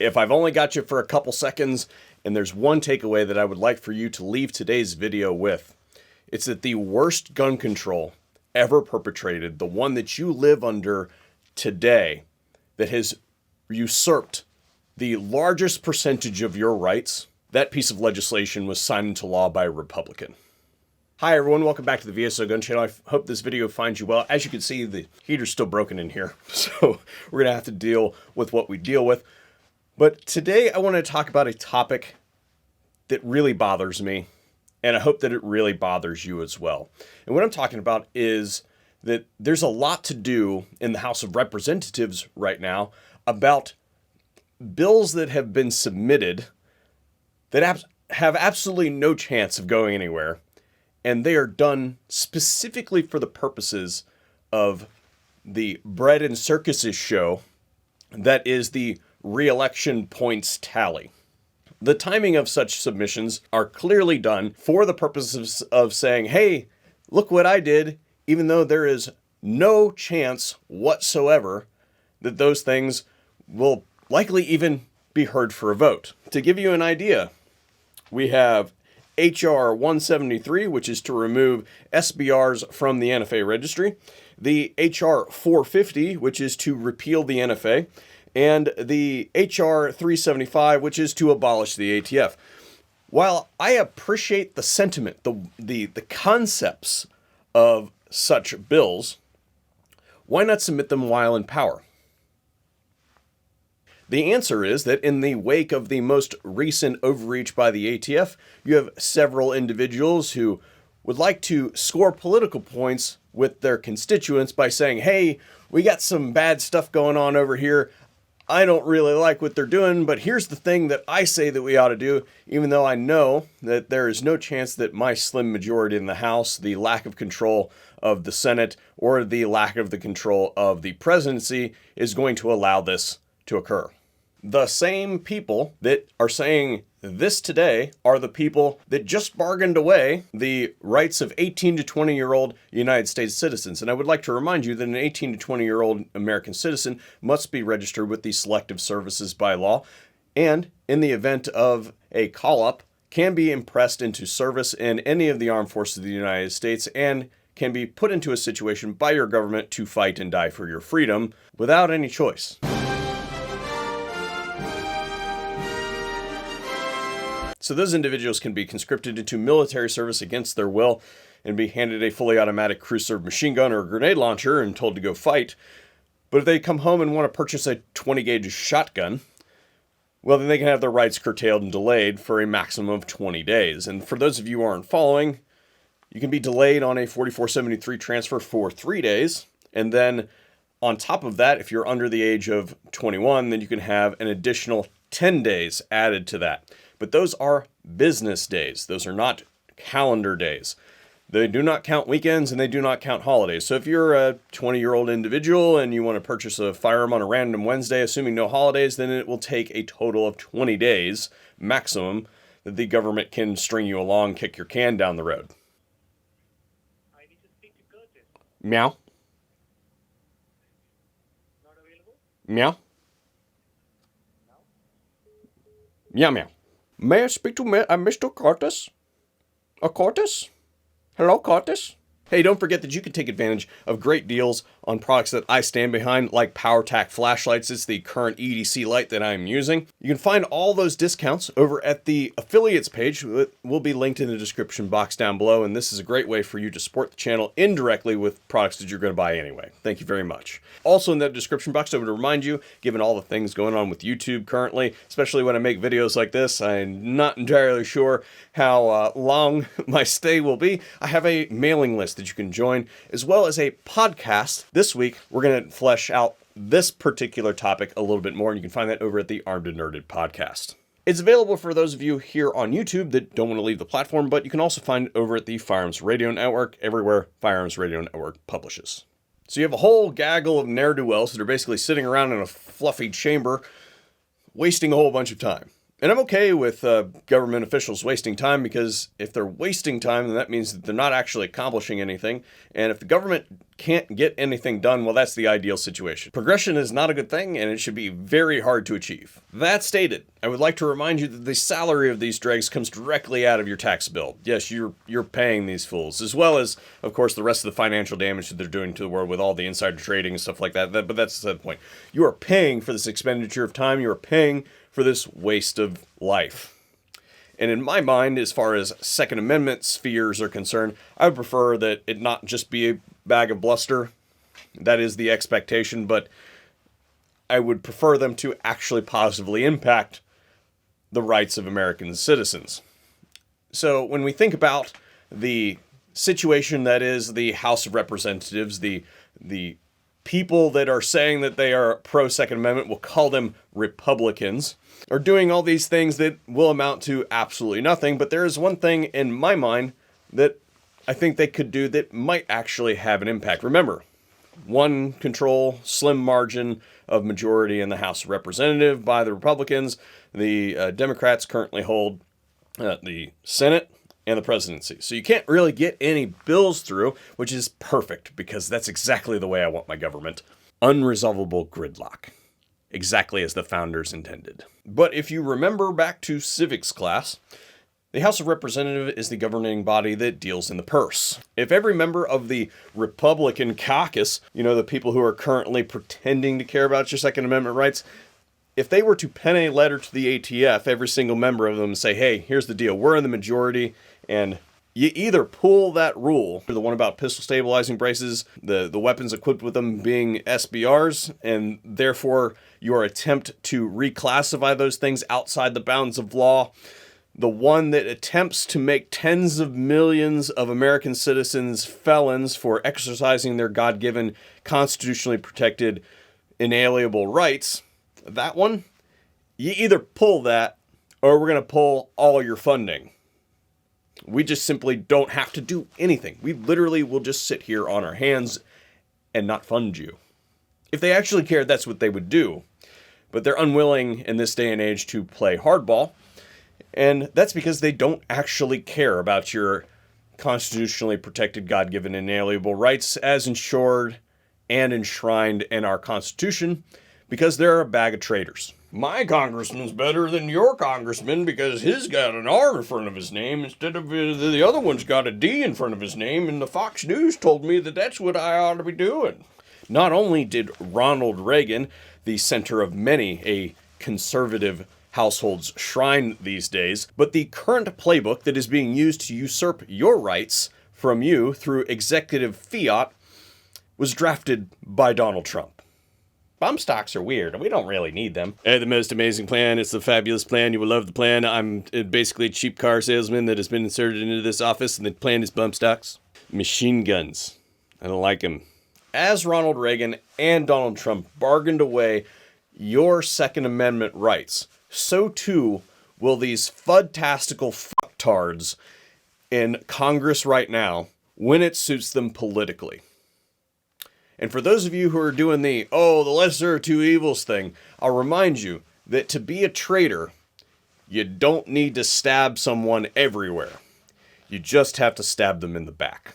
If I've only got you for a couple seconds, and there's one takeaway that I would like for you to leave today's video with, it's that the worst gun control ever perpetrated, the one that you live under today, that has usurped the largest percentage of your rights, that piece of legislation was signed into law by a Republican. Hi everyone, welcome back to the VSO Gun Channel. I hope this video finds you well. As you can see, the heater's still broken in here, so we're gonna have to deal with what we deal with. But today I want to talk about a topic that really bothers me, and I hope that it really bothers you as well. And what I'm talking about is that there's a lot to do in the House of Representatives right now about bills that have been submitted that have absolutely no chance of going anywhere. And they are done specifically for the purposes of the bread and circuses show that is the re-election points tally. The timing of such submissions are clearly done for the purposes of saying, hey, look what I did, even though there is no chance whatsoever that those things will likely even be heard for a vote. To give you an idea, we have HR 173, which is to remove SBRs from the NFA registry, the HR 450, which is to repeal the NFA, and the HR 375, which is to abolish the ATF. While I appreciate the sentiment, the concepts of such bills, why not submit them while in power? The answer is that in the wake of the most recent overreach by the ATF, you have several individuals who would like to score political points with their constituents by saying, hey, we got some bad stuff going on over here. I don't really like what they're doing, but here's the thing that I say that we ought to do, even though I know that there is no chance that my slim majority in the House, the lack of control of the Senate, or the lack of the control of the presidency is going to allow this to occur. The same people that are saying this today are the people that just bargained away the rights of 18 to 20-year-old United States citizens. And I would like to remind you that an 18 to 20-year-old American citizen must be registered with the Selective Services by law, and in the event of a call-up, can be impressed into service in any of the armed forces of the United States and can be put into a situation by your government to fight and die for your freedom without any choice. So those individuals can be conscripted into military service against their will and be handed a fully automatic crew-served machine gun or a grenade launcher and told to go fight. But if they come home and want to purchase a 20-gauge shotgun, well, then they can have their rights curtailed and delayed for a maximum of 20 days. And for those of you who aren't following, you can be delayed on a 4473 transfer for 3 days. And then on top of that, if you're under the age of 21, then you can have an additional 10 days added to that. But those are business days. Those are not calendar days. They do not count weekends and they do not count holidays. So if you're a 20-year-old individual and you want to purchase a firearm on a random Wednesday, assuming no holidays, then it will take a total of 20 days maximum that the government can string you along, kick your can down the road. I need to speak to Curtis. Meow. Not available? Meow. No? Meow, meow. May I speak to Mr. Curtis? Curtis? Hello, Curtis? Hey, don't forget that you can take advantage of great deals on products that I stand behind, like PowerTac flashlights. It's the current EDC light that I'm using. You can find all those discounts over at the affiliates page. It will be linked in the description box down below, and this is a great way for you to support the channel indirectly with products that you're going to buy anyway. Thank you very much. Also in that description box, I would remind you, given all the things going on with YouTube currently, especially when I make videos like this, I'm not entirely sure how long my stay will be. I have a mailing list that you can join, as well as a podcast. This week, we're going to flesh out this particular topic a little bit more, and you can find that over at the Armed and Nerded podcast. It's available for those of you here on YouTube that don't want to leave the platform, but you can also find it over at the Firearms Radio Network, everywhere Firearms Radio Network publishes. So you have a whole gaggle of ne'er-do-wells that are basically sitting around in a fluffy chamber, wasting a whole bunch of time. And I'm okay with government officials wasting time, because if they're wasting time, then that means that they're not actually accomplishing anything. And if the government can't get anything done, well, that's the ideal situation. Progression is not a good thing, and it should be very hard to achieve. That stated, I would like to remind you that the salary of these dregs comes directly out of your tax bill. Yes, you're paying these fools, as well as, of course, the rest of the financial damage that they're doing to the world with all the insider trading and stuff like that. But that's the point. You are paying for this expenditure of time. You are paying for this waste of life. And in my mind, as far as Second Amendment spheres are concerned, I would prefer that it not just be a bag of bluster. That is the expectation, but I would prefer them to actually positively impact the rights of American citizens. So when we think about the situation that is the House of Representatives, the people that are saying that they are pro-Second Amendment, we'll call them Republicans, are doing all these things that will amount to absolutely nothing. But there is one thing in my mind that I think they could do that might actually have an impact. Remember, one control, slim margin of majority in the House of Representatives by the Republicans. The Democrats currently hold the Senate and the presidency. So you can't really get any bills through, which is perfect, because that's exactly the way I want my government. Unresolvable gridlock. Exactly as the founders intended. But if you remember back to civics class, the House of Representatives is the governing body that deals in the purse. If every member of the Republican caucus, the people who are currently pretending to care about your Second Amendment rights, if they were to pen a letter to the ATF, every single member of them, and say, hey, here's the deal, we're in the majority, and you either pull that rule, the one about pistol stabilizing braces, the weapons equipped with them being SBRs, and therefore your attempt to reclassify those things outside the bounds of law, the one that attempts to make tens of millions of American citizens felons for exercising their God-given, constitutionally protected, inalienable rights, that one, you either pull that, or we're going to pull all your funding. We just simply don't have to do anything. We literally will just sit here on our hands and not fund you. If they actually cared, that's what they would do. But they're unwilling in this day and age to play hardball. And that's because they don't actually care about your constitutionally protected, God-given, inalienable rights as ensured and enshrined in our Constitution, because they're a bag of traitors. My congressman's better than your congressman because his got an R in front of his name instead of the other one's got a D in front of his name, and the Fox News told me that that's what I ought to be doing. Not only did Ronald Reagan, the center of many a conservative household's shrine these days, but the current playbook that is being used to usurp your rights from you through executive fiat was drafted by Donald Trump. Bump stocks are weird. We don't really need them. I had the most amazing plan. It's the fabulous plan. You will love the plan. I'm basically a cheap car salesman that has been inserted into this office, and the plan is bump stocks. Machine guns. I don't like them. As Ronald Reagan and Donald Trump bargained away your Second Amendment rights, so too will these fudtastical fucktards in Congress right now when it suits them politically. And for those of you who are doing the lesser of two evils thing, I'll remind you that to be a traitor, you don't need to stab someone everywhere. You just have to stab them in the back.